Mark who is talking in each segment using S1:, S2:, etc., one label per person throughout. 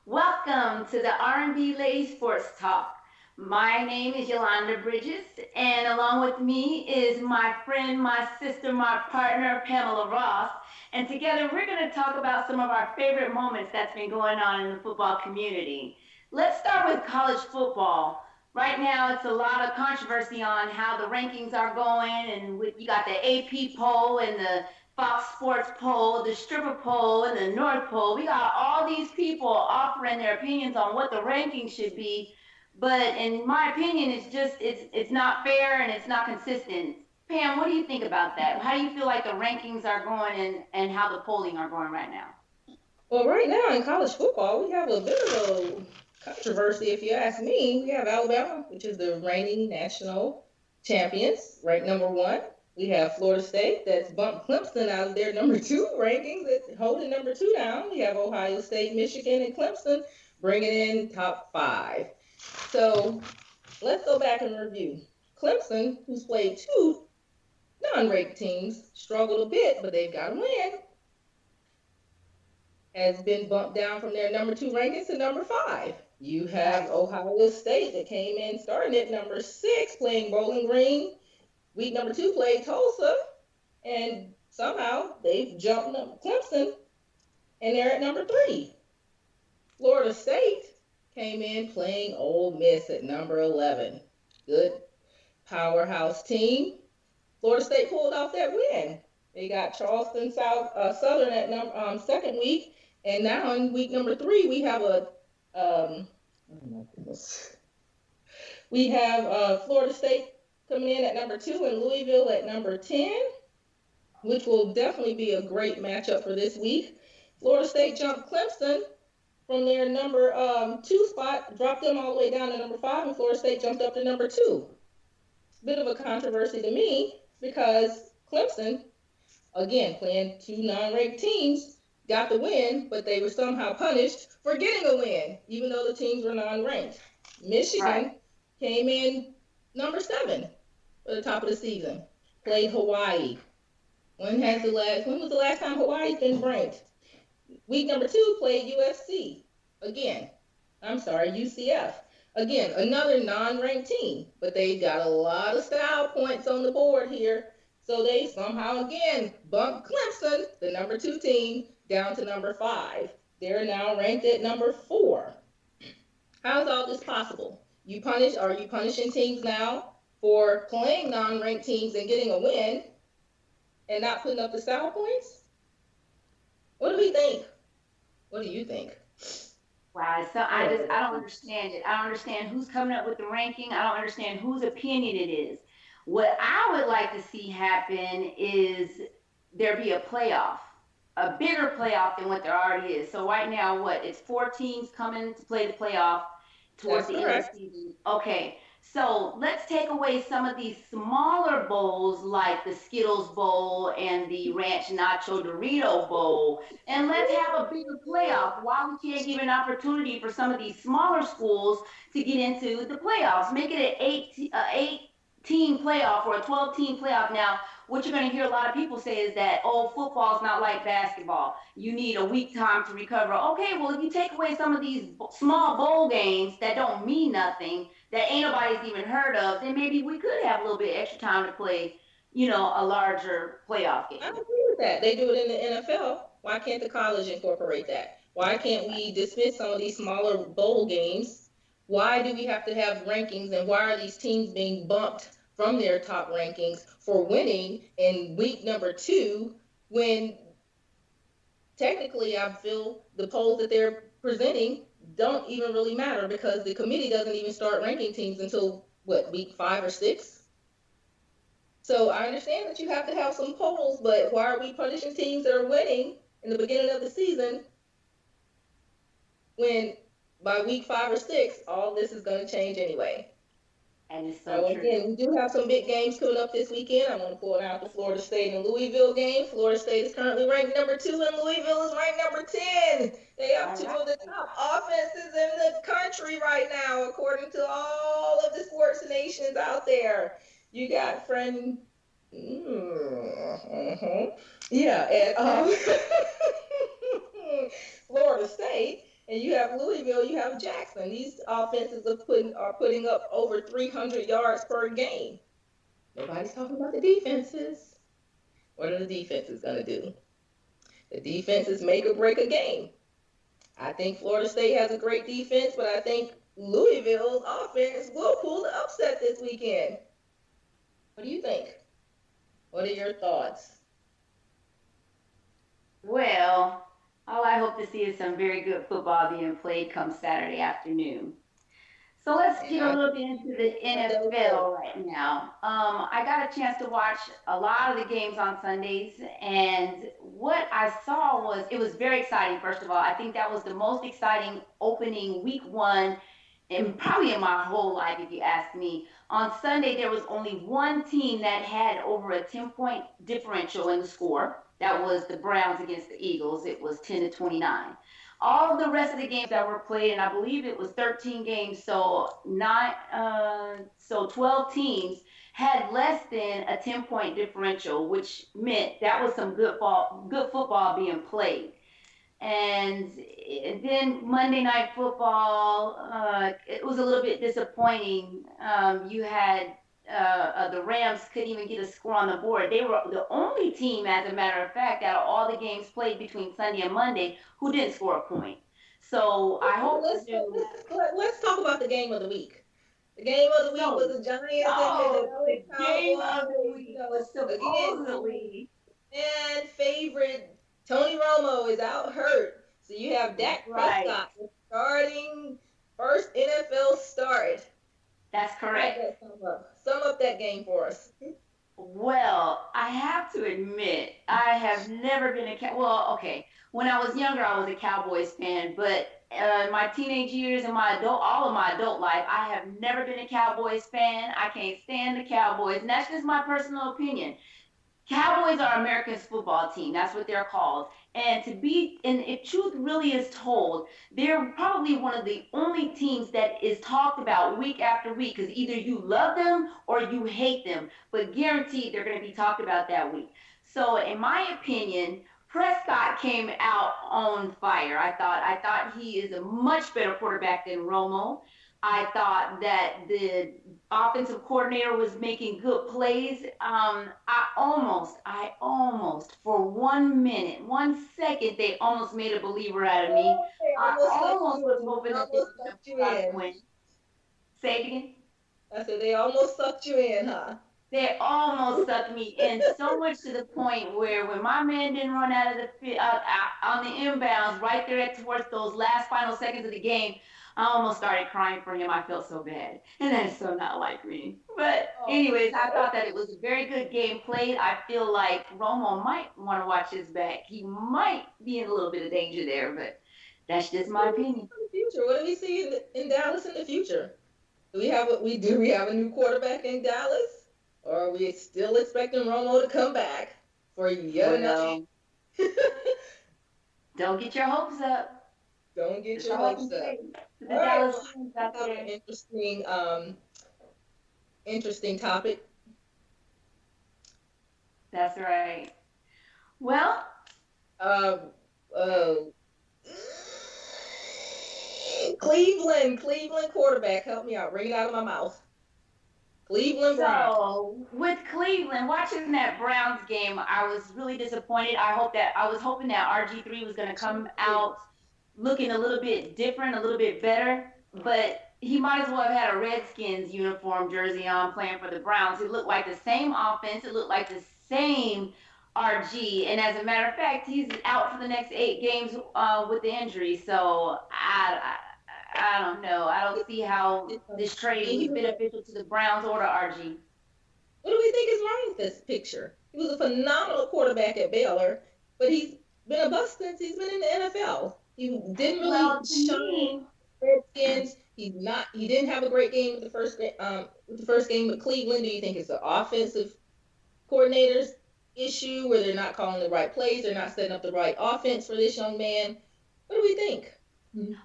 S1: Welcome to the R&B Lady Sports Talk. My name is Yolanda Bridges, and along with me is my friend, my sister, my partner, Pamela Ross. And together we're going to talk about some of our favorite moments that's been going on in the football community. Let's start with college football. Right now, it's a lot of controversy on how the rankings are going, and you got the AP poll and the Fox Sports poll, the stripper poll, and the North Pole. We got all these people offering their opinions on what the rankings should be, but in my opinion, it's not fair and it's not consistent. Pam, what do you think about that? How do you feel like the rankings are going and how the polling are going right now?
S2: Well, right now in college football, we have a bit of a controversy, if you ask me. We have Alabama, which is the reigning national champions, ranked number one. We have Florida State, that's bumped Clemson out of their number two rankings, that's holding number two down. We have Ohio State, Michigan, and Clemson bringing in top five. So let's go back and review. Clemson, who's played two non-ranked teams, struggled a bit, but they've got a win, has been bumped down from their number two rankings to number five. You have Ohio State that came in starting at number six, playing Bowling Green. Week number two played Tulsa, and somehow they've jumped up Clemson, and they're at number three. Florida State came in playing Ole Miss at number 11. Good powerhouse team. Florida State pulled off that win. They got Charleston Southern at second week, and now in week number three we have oh my goodness, we have Florida State coming in at number two and Louisville at number 10, which will definitely be a great matchup for this week. Florida State jumped Clemson from their number two spot, dropped them all the way down to number five, and Florida State jumped up to number two. Bit of a controversy to me because Clemson, again, playing two non-ranked teams, got the win, but they were somehow punished for getting a win, even though the teams were non-ranked. Michigan came in number 7 for the top of the season, played Hawaii. When was the last time Hawaii's been ranked? Week number 2 played UCF. Again, another non-ranked team, but they got a lot of style points on the board here. So they somehow again bumped Clemson, the number 2 team, down to number 5. They're now ranked at number 4. How's all this possible? Are you punishing teams now for playing non-ranked teams and getting a win and not putting up the style points? What do we think? What do you think?
S1: Wow, so I don't understand it. I don't understand who's coming up with the ranking. I don't understand whose opinion it is. What I would like to see happen is there be a playoff, a bigger playoff than what there already is. So right now, it's 4 teams coming to play the playoff towards the end of the season. Okay, so let's take away some of these smaller bowls like the Skittles Bowl and the Ranch Nacho Dorito Bowl, and let's have a bigger playoff. Why we can't give an opportunity for some of these smaller schools to get into the playoffs? Make it an eight-team playoff or a 12-team playoff. Now, what you're going to hear a lot of people say is that, oh, football's not like basketball. You need a week time to recover. Okay, well, if you take away some of these small bowl games that don't mean nothing, that ain't nobody's even heard of, then maybe we could have a little bit extra time to play, a larger playoff game.
S2: I agree with that. They do it in the NFL. Why can't the college incorporate that? Why can't we dismiss some of these smaller bowl games? Why do we have to have rankings, and why are these teams being bumped from their top rankings for winning in week number 2 when technically I feel the polls that they're presenting don't even really matter because the committee doesn't even start ranking teams until week 5 or 6? So I understand that you have to have some polls, but why are we punishing teams that are winning in the beginning of the season when by week 5 or 6 all this is going to change anyway?
S1: And it's so
S2: again, we do have some big games coming up this weekend. I'm going to pull out the Florida State and Louisville game. Florida State is currently ranked number 2, and Louisville is ranked number 10. They have 2 of the top offenses in the country right now, according to all of the sports nations out there. You got friend, yeah, at Florida State. And you have Louisville, you have Jackson. These offenses are putting up over 300 yards per game. Nobody's talking about the defenses. What are the defenses going to do? The defenses make or break a game. I think Florida State has a great defense, but I think Louisville's offense will pull the upset this weekend. What do you think? What are your thoughts?
S1: Well, all I hope to see is some very good football being played come Saturday afternoon. So let's
S2: And
S1: get a
S2: I
S1: little bit into the
S2: don't know.
S1: NFL right now. I got a chance to watch a lot of the games on Sundays, and what I saw was it was very exciting. First of all, I think that was the most exciting opening week one, and probably in my whole life, if you ask me. On Sunday, there was only one team that had over a 10-point differential in the score. That was the Browns against the Eagles. It was 10-29. All the rest of the games that were played, and I believe it was 13 games, so 12 teams had less than a 10-point differential, which meant that was some good football being played. And then Monday Night Football, it was a little bit disappointing. You had the Rams couldn't even get a score on the board. They were the only team, as a matter of fact, out of all the games played between Sunday and Monday, who didn't score a point. So I
S2: Okay,
S1: hope to do
S2: let's talk about the game of the week. The game of the week was
S1: so.
S2: the Giants and the
S1: Oh,
S2: Dallas
S1: the game of the
S2: Cowboys.
S1: week was
S2: Again,
S1: supposedly
S2: fan favorite Tony Romo is out hurt. So you have Dak
S1: right.
S2: Prescott starting first NFL start.
S1: That's
S2: How'd
S1: correct.
S2: that sum up? Sum up that game for us.
S1: Well, I have to admit, I have never been well, okay. When I was younger, I was a Cowboys fan, but my teenage years and all of my adult life, I have never been a Cowboys fan. I can't stand the Cowboys, and that's just my personal opinion. Cowboys are America's football team. That's what they're called. And if truth really is told, they're probably one of the only teams that is talked about week after week because either you love them or you hate them, but guaranteed they're going to be talked about that week. So, in my opinion, Prescott came out on fire. I thought he is a much better quarterback than Romo. I thought that the offensive coordinator was making good plays. I almost, for 1 minute, 1 second, they almost made a believer out of me.
S2: They
S1: I
S2: almost sucked
S1: almost
S2: you
S1: was
S2: in.
S1: hoping that they
S2: Almost
S1: were going to
S2: sucked you
S1: pull out a
S2: in.
S1: win. Say it again.
S2: I said they almost sucked you in, huh?
S1: They almost sucked me in so much to the point where when my man didn't run out of on the inbounds right there towards those last final seconds of the game, I almost started crying for him. I felt so bad, and that is so not like me. But
S2: Oh,
S1: anyways, I thought that it was a very good game played. I feel like Romo might want to watch his back. He might be in a little bit of danger there, but that's just
S2: what
S1: my
S2: do we see
S1: opinion.
S2: in the future? What do we see in Dallas in the future? Do we have a new quarterback in Dallas, or are we still expecting Romo to come back for yet another
S1: Well,
S2: year?
S1: don't get your hopes up.
S2: Don't get
S1: That's
S2: your
S1: all I
S2: hopes
S1: can
S2: up.
S1: say to
S2: All
S1: the
S2: right,
S1: Dallas
S2: well,
S1: fans
S2: I
S1: out
S2: have an
S1: there.
S2: interesting topic.
S1: That's right. Well,
S2: Um, uh, Cleveland quarterback, help me out. Bring it out of my mouth. Cleveland Browns.
S1: so with Cleveland, watching that Browns game, I was really disappointed. I was hoping that RG3 was going to come out looking a little bit different, a little bit better, but he might as well have had a Redskins uniform jersey on playing for the Browns. It looked like the same offense. It looked like the same RG. And as a matter of fact, he's out for the next 8 games with the injury. So I don't know. I don't see how this trade was beneficial to the Browns or to RG.
S2: What do we think is wrong with this picture? He was a phenomenal quarterback at Baylor, but he's been a bust since he's been in the NFL. He didn't really
S1: Well, to
S2: shine
S1: me,
S2: with Redskins. He didn't have a great game with the first game with Cleveland. Do you think it's the offensive coordinators issue where they're not calling the right plays, they're not setting up the right offense for this young man? What do we think?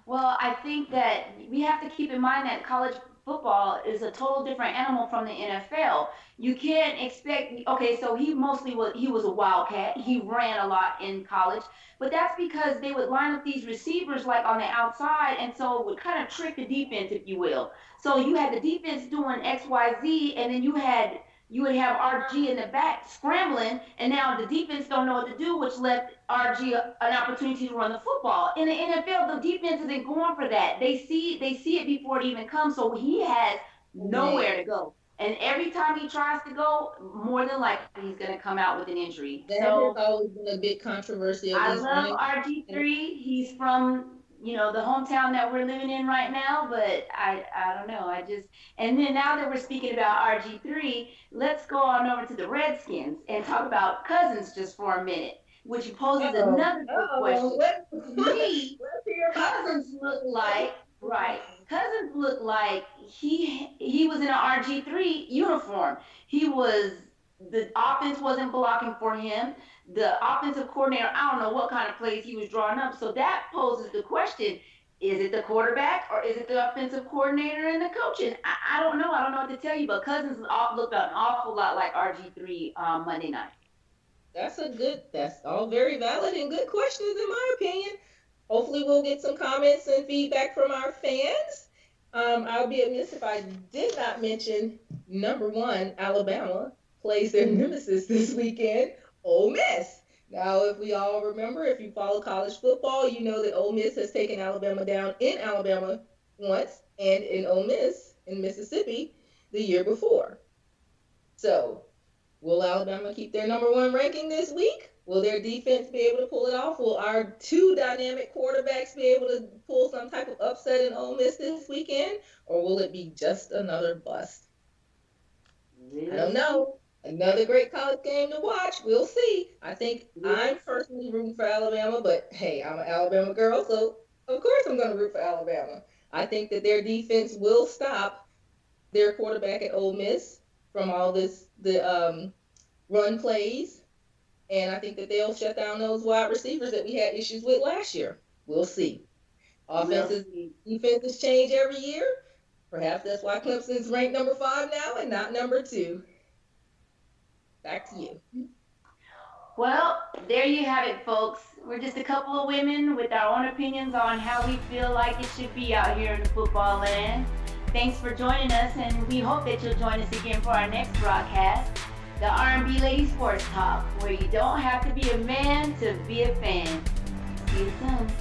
S1: well, I think that we have to keep in mind that college football is a total different animal from the NFL. You can't expect. Okay, so he was a wildcat. He ran a lot in college, but that's because they would line up these receivers like on the outside, and so it would kind of trick the defense, if you will. So you had the defense doing X, Y, Z, and then you would have RG in the back scrambling, and now the defense don't know what to do, which left RG an opportunity to run the football. In the NFL, the defense isn't going for that. They see it before it even comes, so he has nowhere to go. And every time he tries to go, more than likely he's going to come out with an injury.
S2: That has
S1: So
S2: always been a big controversy of
S1: I
S2: these
S1: love
S2: running.
S1: RG3. He's from, the hometown that we're living in right now, but I don't know. And then now that we're speaking about RG3, let's go on over to the Redskins and talk about Cousins just for a minute, which poses
S2: Uh-oh.
S1: another good
S2: Uh-oh.
S1: question. To me,
S2: Let's hear about
S1: Cousins look like right. Cousins looked like he was in an RG3 uniform. He was the offense wasn't blocking for him. The offensive coordinator, I don't know what kind of plays he was drawing up. So that poses the question: is it the quarterback or is it the offensive coordinator and the coaching? I don't know. I don't know what to tell you. But Cousins looked an awful lot like RG3 Monday night.
S2: That's all very valid and good questions in my opinion. Hopefully we'll get some comments and feedback from our fans. I'll be amiss if I did not mention number one, Alabama plays their nemesis this weekend, Ole Miss. Now, if we all remember, if you follow college football, you know that Ole Miss has taken Alabama down in Alabama once and in Ole Miss in Mississippi the year before. So, will Alabama keep their number one ranking this week? Will their defense be able to pull it off? Will our two dynamic quarterbacks be able to pull some type of upset in Ole Miss this weekend? Or will it be just another bust? I don't know. Another great college game to watch. We'll see. I think I'm personally rooting for Alabama, but hey, I'm an Alabama girl, so of course I'm going to root for Alabama. I think that their defense will stop their quarterback at Ole Miss from all the run plays, and I think that they'll shut down those wide receivers that we had issues with last year. We'll see. Defenses change every year. Perhaps that's why Clemson's ranked number 5 now and not number 2. Back to you.
S1: Well, there you have it, folks. We're just a couple of women with our own opinions on how we feel like it should be out here in the football land. Thanks for joining us, and we hope that you'll join us again for our next broadcast, the R&B Lady Sports Talk, where you don't have to be a man to be a fan. See you soon.